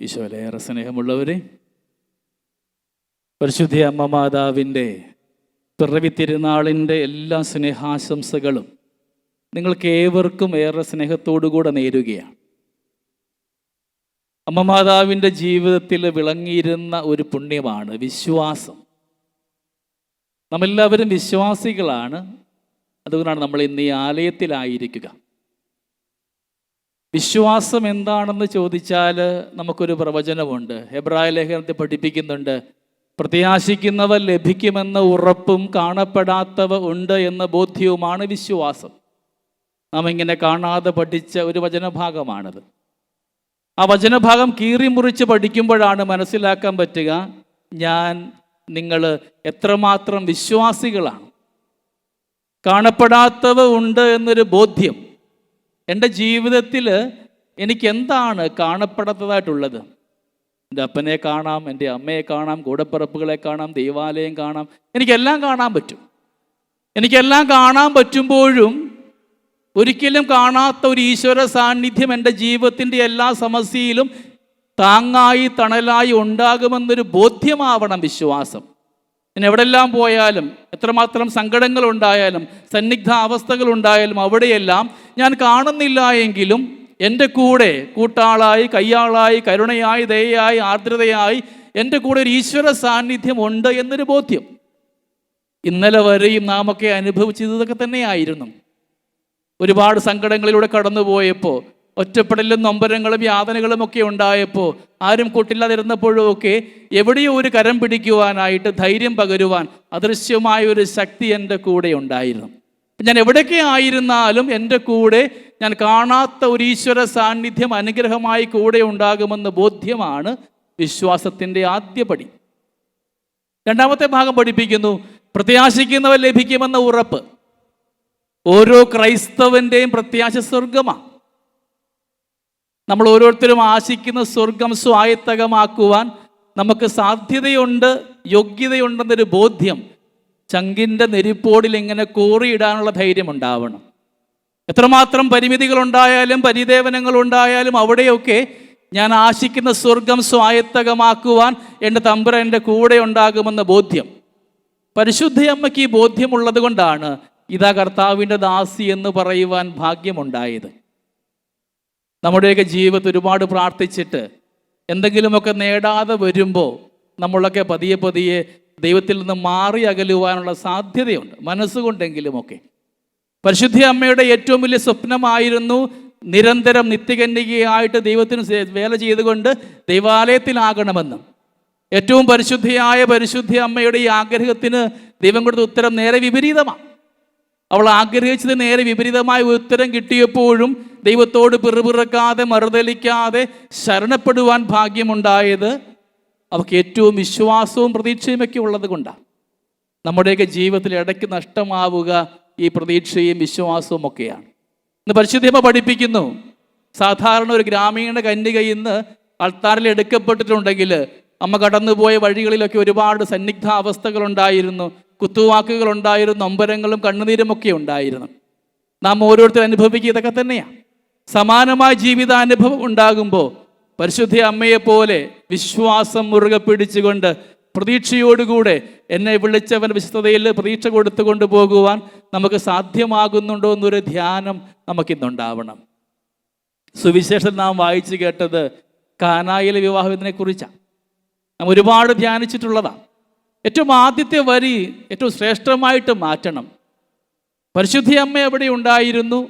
ഈശോയിലേറെ സ്നേഹമുള്ളവരെ, പരിശുദ്ധ അമ്മ മാതാവിൻ്റെ പിറവി തിരുനാളിൻ്റെ എല്ലാ സ്നേഹാശംസകളും നിങ്ങൾക്ക് ഏവർക്കും ഏറെ സ്നേഹത്തോടുകൂടെ നേരുകയാണ്. അമ്മ മാതാവിൻ്റെ ജീവിതത്തിൽ വിളങ്ങിയിരുന്ന ഒരു പുണ്യമാണ് വിശ്വാസം. നമ്മളെല്ലാവരും വിശ്വാസികളാണ്. അതുകൊണ്ടാണ് നമ്മൾ ഇന്ന് ഈ ആലയത്തിലായിരിക്കുക. വിശ്വാസം എന്താണെന്ന് ചോദിച്ചാൽ നമുക്കൊരു പ്രവചനമുണ്ട്. ഹെബ്രായ ലേഖനത്തിൽ പഠിപ്പിക്കുന്നുണ്ട്, പ്രത്യാശിക്കുന്നവ ലഭിക്കുമെന്ന ഉറപ്പും കാണപ്പെടാത്തവ ഉണ്ട് എന്ന ബോധ്യവുമാണ് വിശ്വാസം. നാം ഇങ്ങനെ കാണാതെ പഠിച്ച ഒരു വചനഭാഗമാണത്. ആ വചനഭാഗം കീറി മുറിച്ച് പഠിക്കുമ്പോഴാണ് മനസ്സിലാക്കാൻ പറ്റുക നിങ്ങൾ എത്രമാത്രം വിശ്വാസികളാണ്. കാണപ്പെടാത്തവ ഉണ്ട് എന്നൊരു ബോധ്യം. എൻ്റെ ജീവിതത്തിൽ എനിക്ക് എന്താണ് കാണപ്പെടാത്തതായിട്ടുള്ളത്? എൻ്റെ അപ്പനെ കാണാം, എൻ്റെ അമ്മയെ കാണാം, കൂടപ്പിറപ്പുകളെ കാണാം, ദൈവാലയം കാണാം, എനിക്കെല്ലാം കാണാൻ പറ്റും. എനിക്കെല്ലാം കാണാൻ പറ്റുമ്പോഴും ഒരിക്കലും കാണാത്ത ഒരു ഈശ്വര സാന്നിധ്യം എൻ്റെ ജീവിതത്തിൻ്റെ എല്ലാ സമസ്യയിലും താങ്ങായി തണലായി ഉണ്ടാകുമെന്നൊരു ബോധ്യമാവണം വിശ്വാസം. ഞാൻ എവിടെല്ലാം പോയാലും, എത്രമാത്രം സങ്കടങ്ങളുണ്ടായാലും, സന്നിഗ്ധാവസ്ഥകളുണ്ടായാലും, അവിടെയെല്ലാം ഞാൻ കാണുന്നില്ല എങ്കിലും എൻ്റെ കൂടെ കൂട്ടാളായി, കയ്യാളായി, കരുണയായി, ദയയായി, ആർദ്രതയായി എൻ്റെ കൂടെ ഒരു ഈശ്വര സാന്നിധ്യം ഉണ്ട് എന്നൊരു ബോധ്യം. ഇന്നലെ വരെയും നാമൊക്കെ അനുഭവിച്ചതൊക്കെ തന്നെയായിരുന്നു. ഒരുപാട് സങ്കടങ്ങളിലൂടെ കടന്നുപോയപ്പോൾ, ഒറ്റപ്പെടലും നൊമ്പരങ്ങളും യാതനകളും ഒക്കെ ഉണ്ടായപ്പോൾ, ആരും കൂട്ടില്ലാതിരുന്നപ്പോഴും ഒക്കെ എവിടെയോ ഒരു കരം പിടിക്കുവാനായിട്ട് ധൈര്യം പകരുവാൻ അദൃശ്യമായ ഒരു ശക്തി എൻ്റെ കൂടെ ഉണ്ടായിരുന്നു. ഞാൻ എവിടെയൊക്കെ ആയിരുന്നാലും എൻ്റെ കൂടെ ഞാൻ കാണാത്ത ഒരു ഈശ്വര സാന്നിധ്യം അനുഗ്രഹമായി കൂടെ ഉണ്ടാകുമെന്ന ബോധ്യമാണ് വിശ്വാസത്തിൻ്റെ ആദ്യപടി. രണ്ടാമത്തെ ഭാഗം പഠിപ്പിക്കുന്നു, പ്രത്യാശിക്കുന്നവ ലഭിക്കുമെന്ന ഉറപ്പ്. ഓരോ ക്രൈസ്തവൻ്റെയും പ്രത്യാശ സ്വർഗമാണ്. നമ്മൾ ഓരോരുത്തരും ആശിക്കുന്ന സ്വർഗം സ്വായത്തകമാക്കുവാൻ നമുക്ക് സാധ്യതയുണ്ട്, യോഗ്യതയുണ്ടെന്നൊരു ബോധ്യം ചങ്കിൻ്റെ നെരിപ്പോടിൽ ഇങ്ങനെ കോറിയിടാനുള്ള ധൈര്യം ഉണ്ടാവണം. എത്രമാത്രം പരിമിതികളുണ്ടായാലും പരിദേവനങ്ങളുണ്ടായാലും അവിടെയൊക്കെ ഞാൻ ആശിക്കുന്ന സ്വർഗം സ്വായത്തകമാക്കുവാൻ എൻ്റെ തമ്പുരാൻ എൻ്റെ കൂടെ ഉണ്ടാകുമെന്ന ബോധ്യം. പരിശുദ്ധയമ്മയ്ക്ക് ഈ ബോധ്യമുള്ളത് കൊണ്ടാണ് ഇതാ കർത്താവിൻ്റെ ദാസി എന്ന് പറയുവാൻ ഭാഗ്യമുണ്ടായത്. നമ്മുടെയൊക്കെ ജീവിതത്തിൽ ഒരുപാട് പ്രാർത്ഥിച്ചിട്ട് എന്തെങ്കിലുമൊക്കെ നേടാതെ വരുമ്പോൾ നമ്മളൊക്കെ പതിയെ പതിയെ ദൈവത്തിൽ നിന്ന് മാറി അകലുവാനുള്ള സാധ്യതയുണ്ട്, മനസ്സുകൊണ്ടെങ്കിലുമൊക്കെ. പരിശുദ്ധ അമ്മയുടെ ഏറ്റവും വലിയ സ്വപ്നമായിരുന്നു നിരന്തരം നിത്യകന്യകയായിട്ട് ദൈവത്തിന് വേല ചെയ്തുകൊണ്ട് ദൈവാലയത്തിലാകണമെന്ന്. ഏറ്റവും പരിശുദ്ധയായ പരിശുദ്ധ അമ്മയുടെ ഈ ആഗ്രഹത്തിന് ദൈവം കൊടുത്ത ഉത്തരം നേരെ വിപരീതമാണ്. അവൾ ആഗ്രഹിച്ചത് നേരെ വിപരീതമായ ഉത്തരം കിട്ടിയപ്പോഴും ദൈവത്തോട് പിറുപിറുക്കാതെ മറുതലിക്കാതെ ശരണപ്പെടുവാൻ ഭാഗ്യമുണ്ടായത് അവൾക്ക് ഏറ്റവും വിശ്വാസവും പ്രതീക്ഷയുമൊക്കെ ഉള്ളത് കൊണ്ടാണ്. നമ്മുടെയൊക്കെ ജീവിതത്തിൽ ഇടയ്ക്ക് നഷ്ടമാവുക ഈ പ്രതീക്ഷയും വിശ്വാസവും ഒക്കെയാണ്. ഇന്ന് പരിശുദ്ധമ്മ പഠിപ്പിക്കുന്നു, സാധാരണ ഒരു ഗ്രാമീണ കന്യക ഇന്ന് അൾത്താരിൽ എടുക്കപ്പെട്ടിട്ടുണ്ടെങ്കിൽ അമ്മ കടന്നുപോയ വഴികളിലൊക്കെ ഒരുപാട് സന്നിഗ്ധാവസ്ഥകളുണ്ടായിരുന്നു, കുത്തുവാക്കുകളുണ്ടായിരുന്നു, നൊമ്പരങ്ങളും കണ്ണുനീരുമൊക്കെ ഉണ്ടായിരുന്നു. നാം ഓരോരുത്തരും അനുഭവിക്കുക ഇതൊക്കെ തന്നെയാണ്. സമാനമായ ജീവിതാനുഭവം ഉണ്ടാകുമ്പോൾ പരിശുദ്ധ അമ്മയെപ്പോലെ വിശ്വാസം മുറുകെ പിടിച്ചുകൊണ്ട് പ്രതീക്ഷയോടുകൂടെ എന്നെ വിളിച്ചവൻ വിശുദ്ധതയിൽ പ്രതീക്ഷ കൊടുത്തുകൊണ്ട് പോകുവാൻ നമുക്ക് സാധ്യമാകുന്നുണ്ടോ എന്നൊരു ധ്യാനം നമുക്കിന്നുണ്ടാവണം. സുവിശേഷം നാം വായിച്ചു കേട്ടത് കാനായിലെ വിവാഹത്തിനെ കുറിച്ചാണ്. നാം ഒരുപാട് ധ്യാനിച്ചിട്ടുള്ളതാണ്. ഏറ്റവും ആദ്യത്തെ വരി ഏറ്റവും ശ്രേഷ്ഠമായിട്ട് മാറ്റണം. പരിശുദ്ധ അമ്മ എവിടെ ഉണ്ടായിരുന്നു?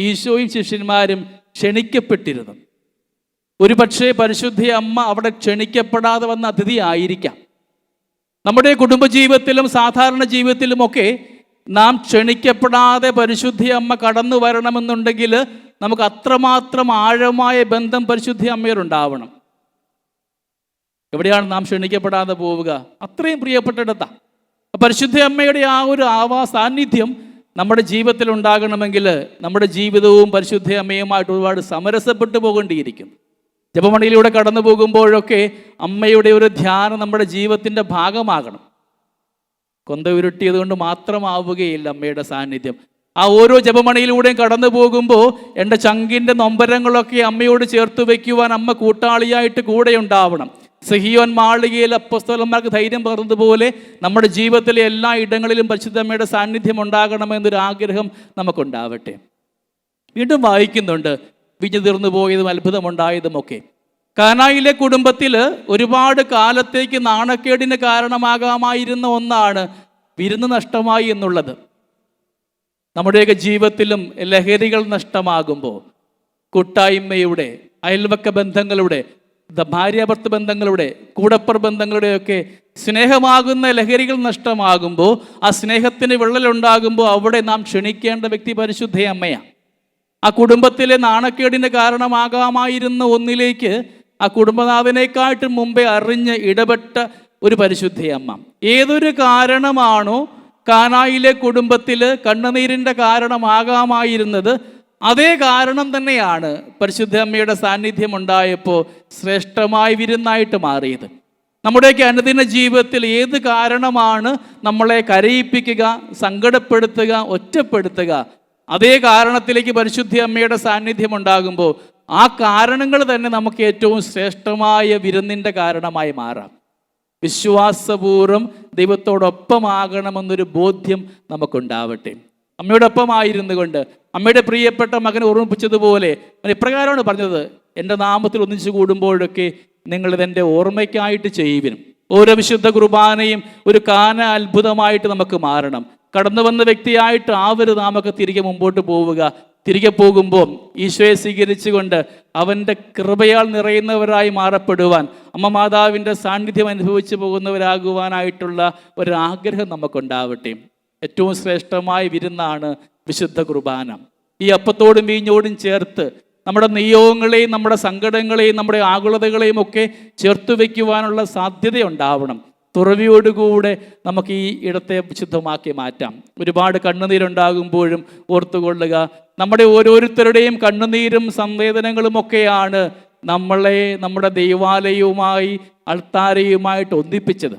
ഈശോയും ശിഷ്യന്മാരും ക്ഷണിക്കപ്പെട്ടിരുന്നു. ഒരു പക്ഷേ പരിശുദ്ധ അമ്മ അവിടെ ക്ഷണിക്കപ്പെടാതെ വന്ന അതിഥി ആയിരിക്കാം. നമ്മുടെ കുടുംബജീവിതത്തിലും സാധാരണ ജീവിതത്തിലുമൊക്കെ നാം ക്ഷണിക്കപ്പെടാതെ പരിശുദ്ധ അമ്മ കടന്നു വരണമെന്നുണ്ടെങ്കിൽ നമുക്ക് അത്രമാത്രം ആഴമായ ബന്ധം പരിശുദ്ധ അമ്മയോടുണ്ടാവണം. എവിടെയാണ് നാം ക്ഷണിക്കപ്പെടാതെ പോവുക? അത്രയും പ്രിയപ്പെട്ടിടത്താണ്. പരിശുദ്ധ അമ്മയുടെ ആ ഒരു സാന്നിധ്യം നമ്മുടെ ജീവിതത്തിൽ ഉണ്ടാകണമെങ്കിൽ നമ്മുടെ ജീവിതവും പരിശുദ്ധ അമ്മയുമായിട്ട് ഒരുപാട് സമരസപ്പെട്ടു പോകേണ്ടിയിരിക്കും. ജപമണിയിലൂടെ കടന്നു പോകുമ്പോഴൊക്കെ അമ്മയുടെ ഒരു ധ്യാനം നമ്മുടെ ജീവിതത്തിൻ്റെ ഭാഗമാകണം. കൊന്ത ഉരുട്ടിയത് കൊണ്ട് മാത്രമാവുകയില്ല അമ്മയുടെ സാന്നിധ്യം. ആ ഓരോ ജപമണിയിലൂടെയും കടന്നു പോകുമ്പോൾ എൻ്റെ ചങ്കിൻ്റെ നൊമ്പരങ്ങളൊക്കെ അമ്മയോട് ചേർത്ത് വയ്ക്കുവാൻ അമ്മ കൂട്ടാളിയായിട്ട് കൂടെ ഉണ്ടാവണം. സിഹിയോൻ മാളികയിൽ അപ്പോസ്തലന്മാർക്ക് ധൈര്യം പകർന്നതുപോലെ നമ്മുടെ ജീവിതത്തിലെ എല്ലാ ഇടങ്ങളിലും പരിശുദ്ധ അമ്മയുടെ സാന്നിധ്യം ഉണ്ടാകണമെന്നൊരു ആഗ്രഹം നമുക്കുണ്ടാവട്ടെ. വീണ്ടും വായിക്കുന്നുണ്ട്, വിഞ്ഞു തീർന്നു പോയതും അത്ഭുതമുണ്ടായതുമൊക്കെ. കാനായിലെ കുടുംബത്തിൽ ഒരുപാട് കാലത്തേക്ക് നാണക്കേടിന് കാരണമാകാമായിരുന്ന ഒന്നാണ് വിരുന്ന് നഷ്ടമായി എന്നുള്ളത്. നമ്മുടെയൊക്കെ ജീവിതത്തിലും ലഹരികൾ നഷ്ടമാകുമ്പോൾ കൂട്ടായ്മയുടെ, അയൽവക്ക ബന്ധങ്ങളുടെ, ഭാര്യാഭർത്തൃ ബന്ധങ്ങളുടെ, കൂടപ്പർ ബന്ധങ്ങളുടെയൊക്കെ സ്നേഹമാകുന്ന ലഹരികൾ നഷ്ടമാകുമ്പോൾ, ആ സ്നേഹത്തിന് വിള്ളലുണ്ടാകുമ്പോൾ അവിടെ നാം ക്ഷണിക്കേണ്ട വ്യക്തി പരിശുദ്ധ അമ്മയാണ്. ആ കുടുംബത്തിലെ നാണക്കേടിന് കാരണമാകാമായിരുന്ന ഒന്നിലേക്ക് ആ കുടുംബനാഥനേക്കാട്ടും മുമ്പേ അറിഞ്ഞ് ഇടപെട്ട ഒരു പരിശുദ്ധ അമ്മ. ഏതൊരു കാരണമാണോ കാനായിലെ കുടുംബത്തിൽ കണ്ണുനീരിൻ്റെ കാരണമാകാമായിരുന്നത്, അതേ കാരണം തന്നെയാണ് പരിശുദ്ധ അമ്മയുടെ സാന്നിധ്യം ഉണ്ടായപ്പോൾ ശ്രേഷ്ഠമായ വിരുന്നായിട്ട് മാറിയത്. നമ്മുടെയൊക്കെ അനുദിന ജീവിതത്തിൽ ഏത് കാരണമാണ് നമ്മളെ കരയിപ്പിക്കുക, സങ്കടപ്പെടുത്തുക, ഒറ്റപ്പെടുത്തുക, അതേ കാരണത്തിലേക്ക് പരിശുദ്ധ അമ്മയുടെ സാന്നിധ്യം ഉണ്ടാകുമ്പോൾ ആ കാരണങ്ങൾ തന്നെ നമുക്ക് ഏറ്റവും ശ്രേഷ്ഠമായ വിരുന്നിൻ്റെ കാരണമായി മാറാം. വിശ്വാസപൂർവ്വം ദൈവത്തോടൊപ്പമാകണമെന്നൊരു ബോധ്യം നമുക്കുണ്ടാവട്ടെ. അമ്മയോടൊപ്പമായിരുന്നു കൊണ്ട് അമ്മയുടെ പ്രിയപ്പെട്ട മകനെ ഓർമ്മിപ്പിച്ചതുപോലെ ഇപ്രകാരമാണ് പറഞ്ഞത്, എൻ്റെ നാമത്തിൽ ഒന്നിച്ചു കൂടുമ്പോഴൊക്കെ നിങ്ങളിതെൻ്റെ ഓർമ്മയ്ക്കായിട്ട് ചെയ്യുവിനും. ഓരോ വിശുദ്ധ കുർബാനയും ഒരു കാന അത്ഭുതമായിട്ട് നമുക്ക് മാറണം. കടന്നു വന്ന വ്യക്തിയായിട്ട് ആവരുത് നാമൊക്കെ തിരികെ മുമ്പോട്ട് പോവുക. തിരികെ പോകുമ്പോൾ ഈശോയെ സ്വീകരിച്ചുകൊണ്ട് അവൻ്റെ കൃപയാൽ നിറയുന്നവരായി മാറപ്പെടുവാൻ, അമ്മ മാതാവിൻ്റെ സാന്നിധ്യം അനുഭവിച്ചു പോകുന്നവരാകുവാനായിട്ടുള്ള ഒരാഗ്രഹം നമുക്കുണ്ടാവട്ടെ. ഏറ്റവും ശ്രേഷ്ഠമായ വിരുന്നാണ് വിശുദ്ധ കുർബാന. ഈ അപ്പത്തോടും വീഞ്ഞോടും ചേർത്ത് നമ്മുടെ നിയോഗങ്ങളെയും നമ്മുടെ സങ്കടങ്ങളെയും നമ്മുടെ ആകുലതകളെയും ഒക്കെ ചേർത്ത് വയ്ക്കുവാനുള്ള സാധ്യതയുണ്ടാവണം. തുറവിയോടുകൂടെ നമുക്ക് ഈ ഇടത്തെ വിശുദ്ധമാക്കി മാറ്റാം. ഒരുപാട് കണ്ണുനീരുണ്ടാകുമ്പോഴും ഓർത്തുകൊള്ളുക, നമ്മുടെ ഓരോരുത്തരുടെയും കണ്ണുനീരും സംവേദനങ്ങളും ഒക്കെയാണ് നമ്മളെ നമ്മുടെ ദൈവാലയവുമായി അൾത്താരയുമായിട്ട് ഒന്നിപ്പിച്ചത്.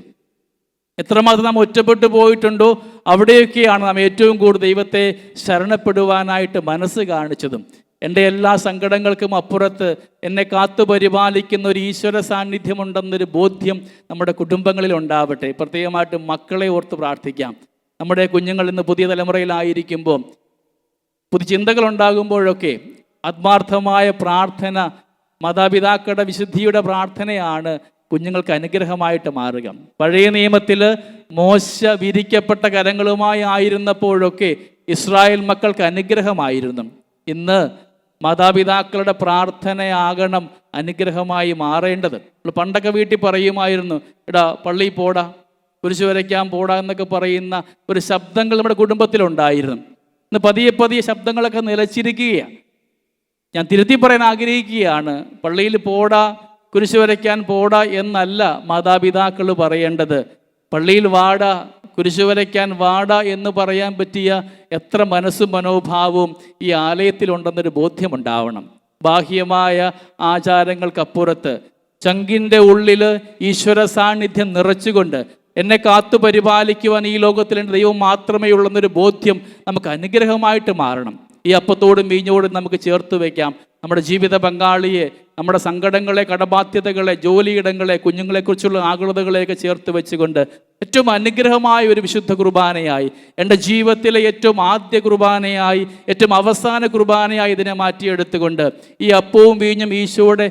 എത്രമാത്രം നാം ഒറ്റപ്പെട്ടു പോയിട്ടുണ്ടോ അവിടെയൊക്കെയാണ് നാം ഏറ്റവും കൂടുതൽ ദൈവത്തെ ശരണപ്പെടുവാനായിട്ട് മനസ്സ് കാണിച്ചതും. എൻ്റെ എല്ലാ സങ്കടങ്ങൾക്കും അപ്പുറത്ത് എന്നെ കാത്തു പരിപാലിക്കുന്ന ഒരു ഈശ്വര സാന്നിധ്യമുണ്ടെന്നൊരു ബോധ്യം നമ്മുടെ കുടുംബങ്ങളിൽ ഉണ്ടാവട്ടെ. പ്രത്യേകമായിട്ട് മക്കളെ ഓർത്ത് പ്രാർത്ഥിക്കാം. നമ്മുടെ കുഞ്ഞുങ്ങൾ ഇന്ന് പുതിയ തലമുറയിലായിരിക്കുമ്പോൾ, പുതിയ ചിന്തകൾ ഉണ്ടാകുമ്പോഴൊക്കെ ആത്മാർത്ഥമായ പ്രാർത്ഥന, മാതാപിതാക്കളുടെ വിശുദ്ധിയുടെ പ്രാർത്ഥനയാണ് കുഞ്ഞുങ്ങൾക്ക് അനുഗ്രഹമായിട്ട് മാറുക. പഴയ നിയമത്തിൽ മോശ വിരിക്കപ്പെട്ട കരങ്ങളുമായി ആയിരുന്നപ്പോഴൊക്കെ ഇസ്രായേൽ മക്കൾക്ക് അനുഗ്രഹമായിരുന്നു. ഇന്ന് മാതാപിതാക്കളുടെ പ്രാർത്ഥനയാകണം അനുഗ്രഹമായി മാറേണ്ടത്. പണ്ടൊക്കെ വീട്ടിൽ പറയുമായിരുന്നു, എടാ പള്ളിയിൽ പോടാ, കുരിശ് വരയ്ക്കാൻ പോടാ എന്നൊക്കെ പറയുന്ന ഒരു ശബ്ദങ്ങൾ നമ്മുടെ കുടുംബത്തിലുണ്ടായിരുന്നു. ഇന്ന് പതിയെ പതിയെ ശബ്ദങ്ങളൊക്കെ നിലച്ചിരിക്കുകയാണ്. ഞാൻ തിരുത്തി പറയാൻ ആഗ്രഹിക്കുകയാണ്, പള്ളിയിൽ പോടാ, കുരിശ് വരയ്ക്കാൻ പോടാ എന്നല്ല മാതാപിതാക്കൾ പറയേണ്ടത്. പള്ളിയിൽ വാടാ, കുരിശ് വരയ്ക്കാൻ വാടാ എന്ന് പറയാൻ പറ്റിയ എത്ര മനസ്സും മനോഭാവവും ഈ ആലയത്തിലുണ്ടെന്നൊരു ബോധ്യമുണ്ടാവണം. ബാഹ്യമായ ആചാരങ്ങൾക്കപ്പുറത്ത് ചങ്കിൻ്റെ ഉള്ളിൽ ഈശ്വര സാന്നിധ്യം നിറച്ചുകൊണ്ട് എന്നെ കാത്തു പരിപാലിക്കുവാൻ ഈ ലോകത്തിൽ എൻ്റെ ദൈവം മാത്രമേ ഉള്ളെന്നൊരു ബോധ്യം നമുക്ക് അനുഗ്രഹമായിട്ട് മാറണം. ഈ അപ്പത്തോടും വീഞ്ഞോടും നമുക്ക് ചേർത്ത് വയ്ക്കാം നമ്മുടെ ജീവിത പങ്കാളിയെ, നമ്മുടെ സങ്കടങ്ങളെ, കടബാധ്യതകളെ, ജോലിയിടങ്ങളെ, കുഞ്ഞുങ്ങളെക്കുറിച്ചുള്ള ആകുലതകളെയൊക്കെ ചേർത്ത് വെച്ചുകൊണ്ട് ഏറ്റവും അനുഗ്രഹമായ ഒരു വിശുദ്ധ കുർബാനയായി, എൻ്റെ ജീവിതത്തിലെ ഏറ്റവും ആദ്യ കുർബാനയായി, ഏറ്റവും അവസാന കുർബാനയായി ഇതിനെ മാറ്റിയെടുത്തുകൊണ്ട് ഈ അപ്പവും വീഞ്ഞും ഈശോയുടെ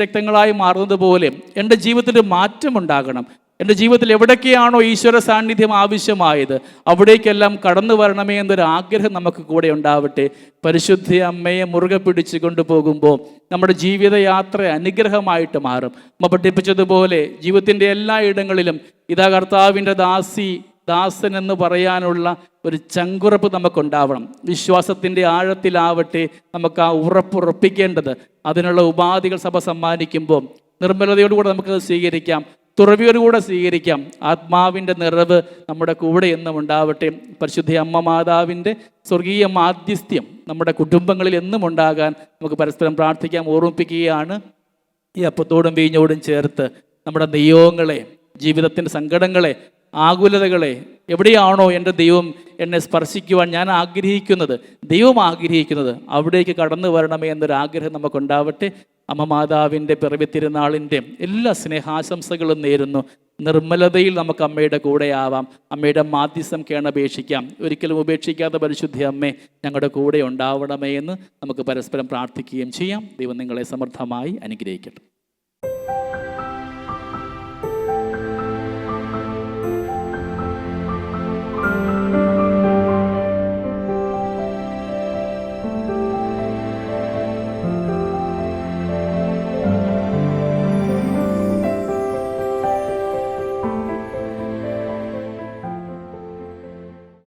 രക്തങ്ങളായി മാറുന്നതുപോലെ എൻ്റെ ജീവിതത്തിൽ മാറ്റമുണ്ടാകണം. എൻ്റെ ജീവിതത്തിൽ എവിടൊക്കെയാണോ ഈശ്വര സാന്നിധ്യം ആവശ്യമായത് അവിടേക്കെല്ലാം കടന്നു വരണമേ എന്നൊരു ആഗ്രഹം നമുക്ക് കൂടെ ഉണ്ടാവട്ടെ. പരിശുദ്ധ അമ്മയെ മുറുകെ പിടിച്ച് കൊണ്ടുപോകുമ്പോൾ നമ്മുടെ ജീവിതയാത്ര അനുഗ്രഹമായിട്ട് മാറും. അമ്മ പഠിപ്പിച്ചതുപോലെ ജീവിതത്തിൻ്റെ എല്ലാ ഇടങ്ങളിലും ഇതാ കർത്താവിൻ്റെ ദാസൻ എന്ന് പറയാനുള്ള ഒരു ചങ്കുറപ്പ് നമുക്കുണ്ടാവണം. വിശ്വാസത്തിൻ്റെ ആഴത്തിലാവട്ടെ നമുക്ക് ആ ഉറപ്പുറപ്പിക്കേണ്ടത്. അതിനുള്ള ഉപാധികൾ സഭ സമ്മാനിക്കുമ്പോൾ നിർമ്മലതയോടുകൂടെ നമുക്കത് സ്വീകരിക്കാം, തുറവിയോടുകൂടെ സ്വീകരിക്കാം. ആത്മാവിൻ്റെ നിറവ് നമ്മുടെ കൂടെ എന്നും ഉണ്ടാവട്ടെ. പരിശുദ്ധ അമ്മ മാതാവിൻ്റെ സ്വർഗീയ മാധ്യസ്ഥ്യം നമ്മുടെ കുടുംബങ്ങളിൽ എന്നും ഉണ്ടാകാൻ നമുക്ക് പരസ്പരം പ്രാർത്ഥിക്കാം. ഓർമ്മിപ്പിക്കുകയാണ്, ഈ അപ്പത്തോടും വീഞ്ഞോടും ചേർത്ത് നമ്മുടെ നിയോഗങ്ങളെ, ജീവിതത്തിൻ്റെ സങ്കടങ്ങളെ, ആകുലതകളെ, എവിടെയാണോ എൻ്റെ ദൈവം എന്നെ സ്പർശിക്കുവാൻ ഞാൻ ആഗ്രഹിക്കുന്നത്, ദൈവം ആഗ്രഹിക്കുന്നത്, അവിടേക്ക് കടന്നു വരണമേ എന്നൊരാഗ്രഹം നമുക്കുണ്ടാവട്ടെ. അമ്മ മാതാവിൻ്റെ പിറവി തിരുനാളിൻ്റെ എല്ലാ സ്നേഹാശംസകളും നേരുന്നു. നിർമ്മലതയിൽ നമുക്ക് അമ്മയുടെ കൂടെയാവാം, അമ്മയുടെ മാധ്യസ്ഥം കേണപേക്ഷിക്കാം. ഒരിക്കലും ഉപേക്ഷിക്കാത്ത പരിശുദ്ധ അമ്മേ, ഞങ്ങളുടെ കൂടെ ഉണ്ടാവണമേ എന്ന് നമുക്ക് പരസ്പരം പ്രാർത്ഥിക്കുകയും ചെയ്യാം. ദൈവം നിങ്ങളെ സമൃദ്ധമായി അനുഗ്രഹിക്കട്ടെ.